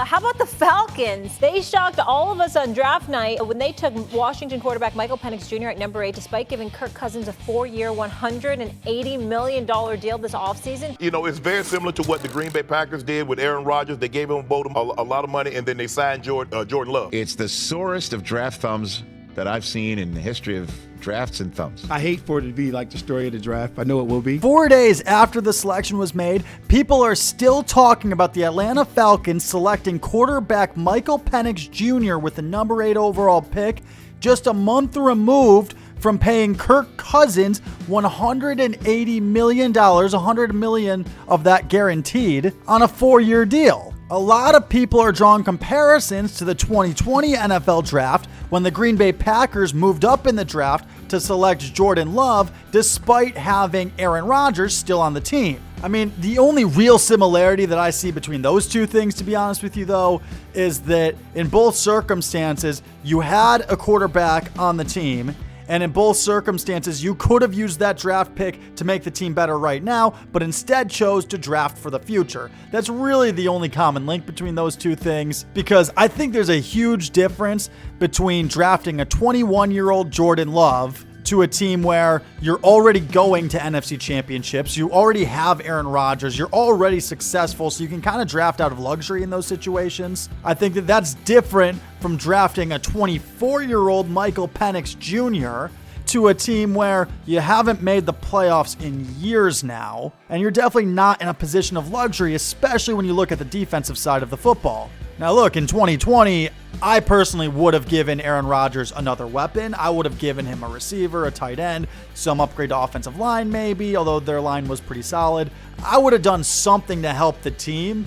How about the Falcons? They shocked all of us on draft night when they took Washington quarterback Michael Penix Jr. at number 8, despite giving Kirk Cousins a 4-year, $180 million deal this offseason. You know, it's very similar to what the Green Bay Packers did with Aaron Rodgers. They gave him both a lot of money, and then they signed Jordan Love. It's the sorest of draft thumbs that I've seen in the history of drafts and thumbs. I hate for it to be like the story of the draft. I know it will be. 4 days after the selection was made, people are still talking about the Atlanta Falcons selecting quarterback Michael Penix Jr. with the number 8 overall pick, just a month removed from paying Kirk Cousins $180 million, $100 million of that guaranteed, on a 4-year deal. A lot of people are drawing comparisons to the 2020 NFL draft when the Green Bay Packers moved up in the draft to select Jordan Love despite having Aaron Rodgers still on the team. I mean, the only real similarity that I see between those two things, to be honest with you, though, is that in both circumstances, you had a quarterback on the team, and in both circumstances, you could have used that draft pick to make the team better right now, but instead chose to draft for the future. That's really the only common link between those two things, because I think there's a huge difference between drafting a 21-year-old Jordan Love to a team where you're already going to NFC championships, you already have Aaron Rodgers, you're already successful, so you can kind of draft out of luxury in those situations. I think that that's different from drafting a 24-year-old Michael Penix Jr. to a team where you haven't made the playoffs in years now, and you're definitely not in a position of luxury, especially when you look at the defensive side of the football. Now look, in 2020, I personally would have given Aaron Rodgers another weapon. I would have given him a receiver, a tight end, some upgrade to offensive line maybe, although their line was pretty solid. I would have done something to help the team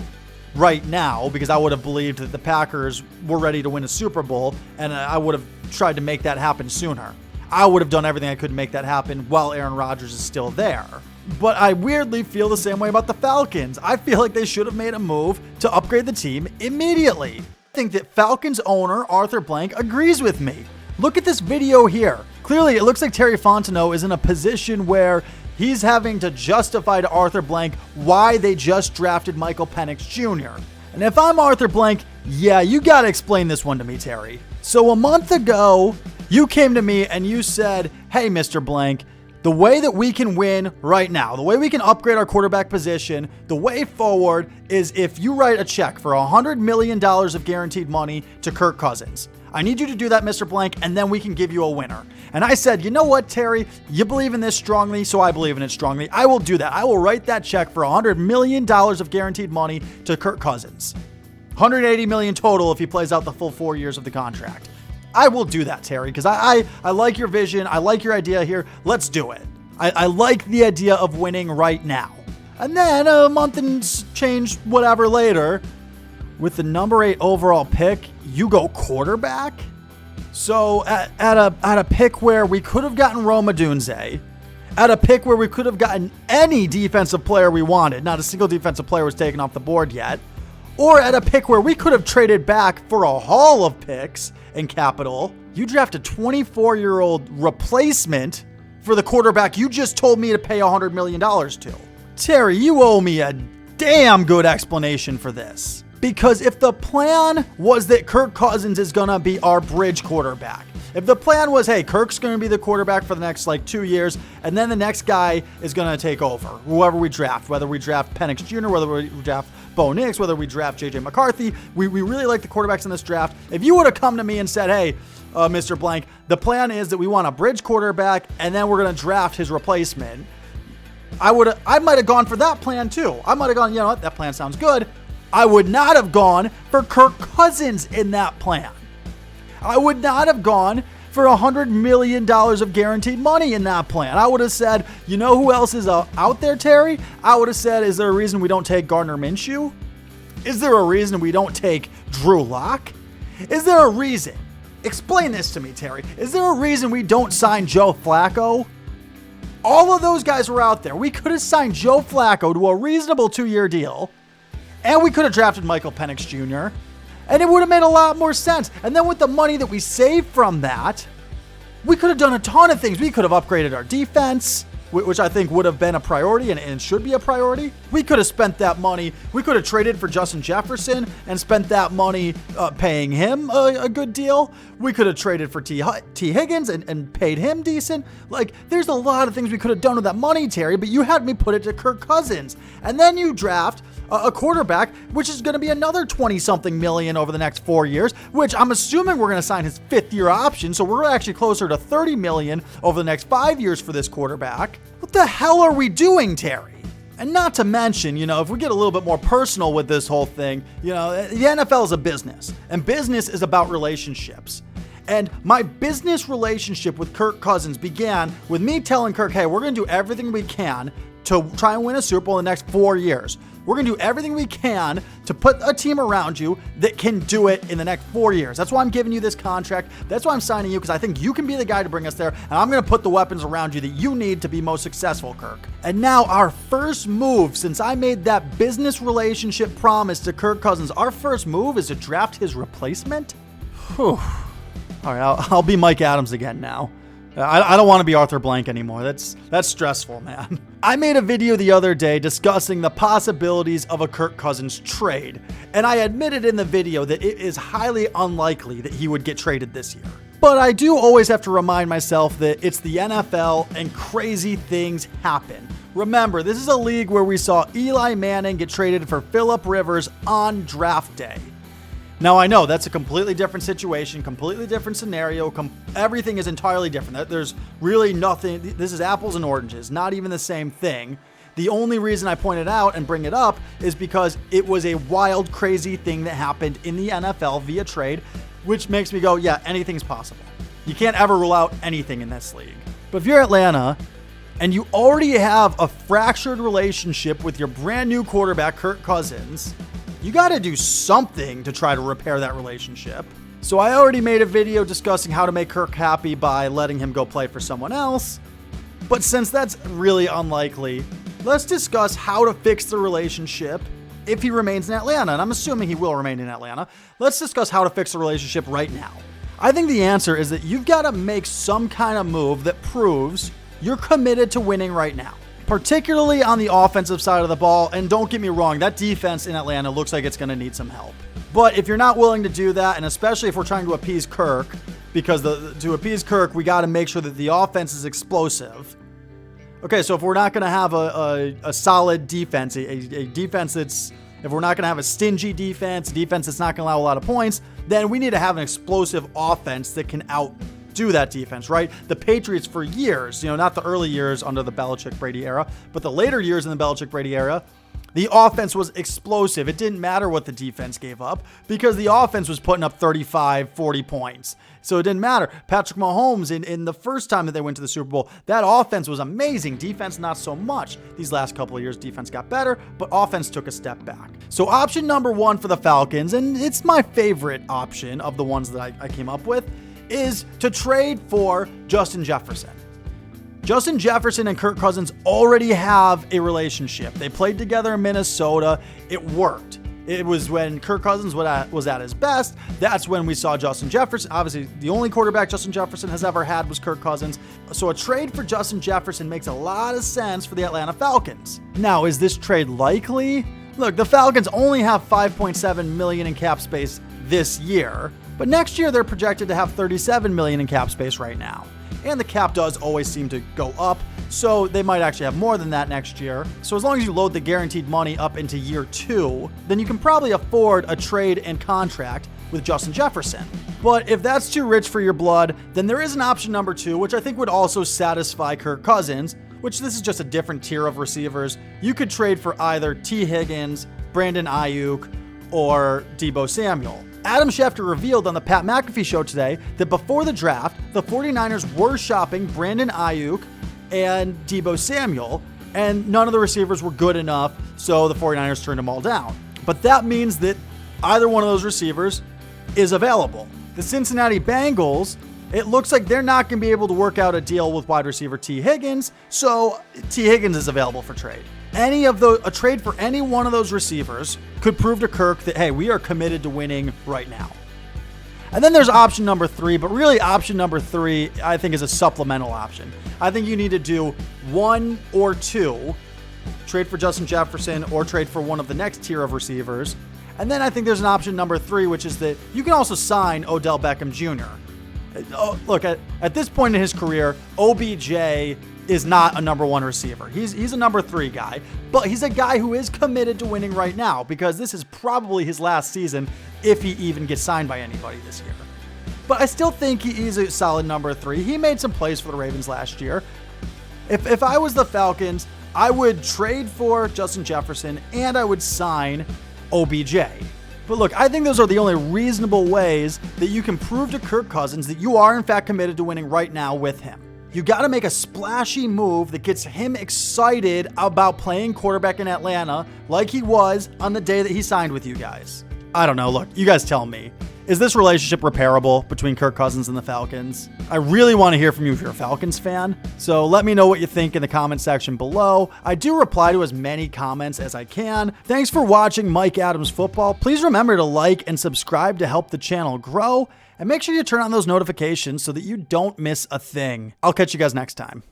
right now because I would have believed that the Packers were ready to win a Super Bowl, and I would have tried to make that happen sooner. I would have done everything I could to make that happen while Aaron Rodgers is still there. But I weirdly feel the same way about the Falcons. I feel like they should have made a move to upgrade the team immediately. I think that Falcons owner Arthur Blank agrees with me. Look at this video here. Clearly, it looks like Terry Fontenot is in a position where he's having to justify to Arthur Blank why they just drafted Michael Penix Jr. And if I'm Arthur Blank, yeah, you gotta explain this one to me, Terry. So a month ago, you came to me and you said, hey, Mr. Blank, the way that we can win right now, the way we can upgrade our quarterback position, the way forward is if you write a check for $100 million of guaranteed money to Kirk Cousins. I need you to do that, Mr. Blank, and then we can give you a winner. And I said, you know what, Terry? You believe in this strongly, so I believe in it strongly. I will do that. I will write that check for $100 million of guaranteed money to Kirk Cousins. $180 million total if he plays out the full 4 years of the contract. I will do that, Terry, because I like your vision. I like your idea here. Let's do it. I like the idea of winning right now. And then a month and change whatever later, with the number 8 overall pick, you go quarterback? So at a pick where we could have gotten Rome Odunze, at a pick where we could have gotten any defensive player we wanted, not a single defensive player was taken off the board yet, or at a pick where we could have traded back for a haul of picks and capital, you draft a 24-year-old replacement for the quarterback you just told me to pay $100 million to. Terry, you owe me a damn good explanation for this. Because if the plan was that Kirk Cousins is going to be our bridge quarterback, if the plan was, hey, Kirk's going to be the quarterback for the next 2 years, and then the next guy is going to take over, whoever we draft, whether we draft Penix Jr., whether we draft Bo Nix, whether we draft J.J. McCarthy, we really like the quarterbacks in this draft. If you would have come to me and said, hey, Mr. Blank, the plan is that we want a bridge quarterback, and then we're going to draft his replacement, I might have gone for that plan too. I might have gone, you know what, that plan sounds good. I would not have gone for Kirk Cousins in that plan. I would not have gone for $100 million of guaranteed money in that plan. I would have said, you know who else is out there, Terry? I would have said, is there a reason we don't take Gardner Minshew? Is there a reason we don't take Drew Lock? Is there a reason? Explain this to me, Terry. Is there a reason we don't sign Joe Flacco? All of those guys were out there. We could have signed Joe Flacco to a reasonable 2-year deal, and we could have drafted Michael Penix Jr., and it would have made a lot more sense. And then with the money that we saved from that, we could have done a ton of things. We could have upgraded our defense. which I think would have been a priority and should be a priority. We could have spent that money. We could have traded for Justin Jefferson and spent that money paying him a good deal. We could have traded for T. Higgins and paid him decent. Like, there's a lot of things we could have done with that money, Terry, but you had me put it to Kirk Cousins. And then you draft a quarterback, which is going to be another 20-something million over the next 4 years, which I'm assuming we're going to sign his 5th-year option, so we're actually closer to 30 million over the next 5 years for this quarterback. What the hell are we doing, Terry? And not to mention, if we get a little bit more personal with this whole thing, the NFL is a business, and business is about relationships. And my business relationship with Kirk Cousins began with me telling Kirk, hey, we're going to do everything we can to try and win a Super Bowl in the next 4 years. We're going to do everything we can to put a team around you that can do it in the next 4 years. That's why I'm giving you this contract. That's why I'm signing you, because I think you can be the guy to bring us there, and I'm going to put the weapons around you that you need to be most successful, Kirk. And now our first move, since I made that business relationship promise to Kirk Cousins, our first move is to draft his replacement? Whew. All right, I'll be Mike Adams again now. I don't want to be Arthur Blank anymore. That's stressful, man. I made a video the other day discussing the possibilities of a Kirk Cousins trade, and I admitted in the video that it is highly unlikely that he would get traded this year. But I do always have to remind myself that it's the NFL and crazy things happen. Remember, this is a league where we saw Eli Manning get traded for Phillip Rivers on draft day. Now, I know that's a completely different situation, completely different scenario. Everything is entirely different. There's really nothing. This is apples and oranges, not even the same thing. The only reason I point it out and bring it up is because it was a wild, crazy thing that happened in the NFL via trade, which makes me go, yeah, anything's possible. You can't ever rule out anything in this league. But if you're Atlanta and you already have a fractured relationship with your brand new quarterback, Kirk Cousins, you got to do something to try to repair that relationship. So I already made a video discussing how to make Kirk happy by letting him go play for someone else. But since that's really unlikely, let's discuss how to fix the relationship if he remains in Atlanta. And I'm assuming he will remain in Atlanta. Let's discuss how to fix the relationship right now. I think the answer is that you've got to make some kind of move that proves you're committed to winning right now, particularly on the offensive side of the ball. And don't get me wrong, that defense in Atlanta looks like it's going to need some help. But if you're not willing to do that, and especially if we're trying to appease Kirk, because to appease Kirk, we got to make sure that the offense is explosive. Okay, so if we're not going to have a solid defense, a defense if we're not going to have a stingy defense that's not going to allow a lot of points, then we need to have an explosive offense that can outdo that defense, right? The Patriots for years, not the early years under the Belichick-Brady era, but the later years in the Belichick-Brady era, the offense was explosive. It didn't matter what the defense gave up because the offense was putting up 35, 40 points. So it didn't matter. Patrick Mahomes, in the first time that they went to the Super Bowl, that offense was amazing. Defense, not so much. These last couple of years, defense got better, but offense took a step back. So option number one for the Falcons, and it's my favorite option of the ones that I came up with, is to trade for Justin Jefferson. Justin Jefferson and Kirk Cousins already have a relationship. They played together in Minnesota. It worked. It was when Kirk Cousins was at his best. That's when we saw Justin Jefferson. Obviously, the only quarterback Justin Jefferson has ever had was Kirk Cousins. So a trade for Justin Jefferson makes a lot of sense for the Atlanta Falcons. Now, is this trade likely? Look, the Falcons only have $5.7 million in cap space this year, but next year they're projected to have $37 million in cap space right now. And the cap does always seem to go up, so they might actually have more than that next year. So as long as you load the guaranteed money up into year 2, then you can probably afford a trade and contract with Justin Jefferson. But if that's too rich for your blood, then there is an option number 2, which I think would also satisfy Kirk Cousins, which this is just a different tier of receivers. You could trade for either T. Higgins, Brandon Ayuk, or Deebo Samuel. Adam Schefter revealed on the Pat McAfee show today that before the draft, the 49ers were shopping Brandon Ayuk and Deebo Samuel, and none of the receivers were good enough, so the 49ers turned them all down. But that means that either one of those receivers is available. The Cincinnati Bengals, it looks like they're not going to be able to work out a deal with wide receiver T. Higgins, so T. Higgins is available for trade. A trade for any one of those receivers could prove to Kirk that, hey, we are committed to winning right now. And then there's option number 3, but really option number 3, I think, is a supplemental option. I think you need to do 1 or 2, trade for Justin Jefferson or trade for one of the next tier of receivers. And then I think there's an option number 3, which is that you can also sign Odell Beckham Jr. Look, at this point in his career, OBJ is not a number 1 receiver. He's a number 3 guy, but he's a guy who is committed to winning right now because this is probably his last season if he even gets signed by anybody this year. But I still think he's a solid number 3. He made some plays for the Ravens last year. If I was the Falcons, I would trade for Justin Jefferson and I would sign OBJ. But look, I think those are the only reasonable ways that you can prove to Kirk Cousins that you are in fact committed to winning right now with him. You got to make a splashy move that gets him excited about playing quarterback in Atlanta like he was on the day that he signed with you guys. I don't know. Look, you guys tell me. Is this relationship repairable between Kirk Cousins and the Falcons? I really want to hear from you if you're a Falcons fan. So let me know what you think in the comment section below. I do reply to as many comments as I can. Thanks for watching Mike Adams Football. Please remember to like and subscribe to help the channel grow. And make sure you turn on those notifications so that you don't miss a thing. I'll catch you guys next time.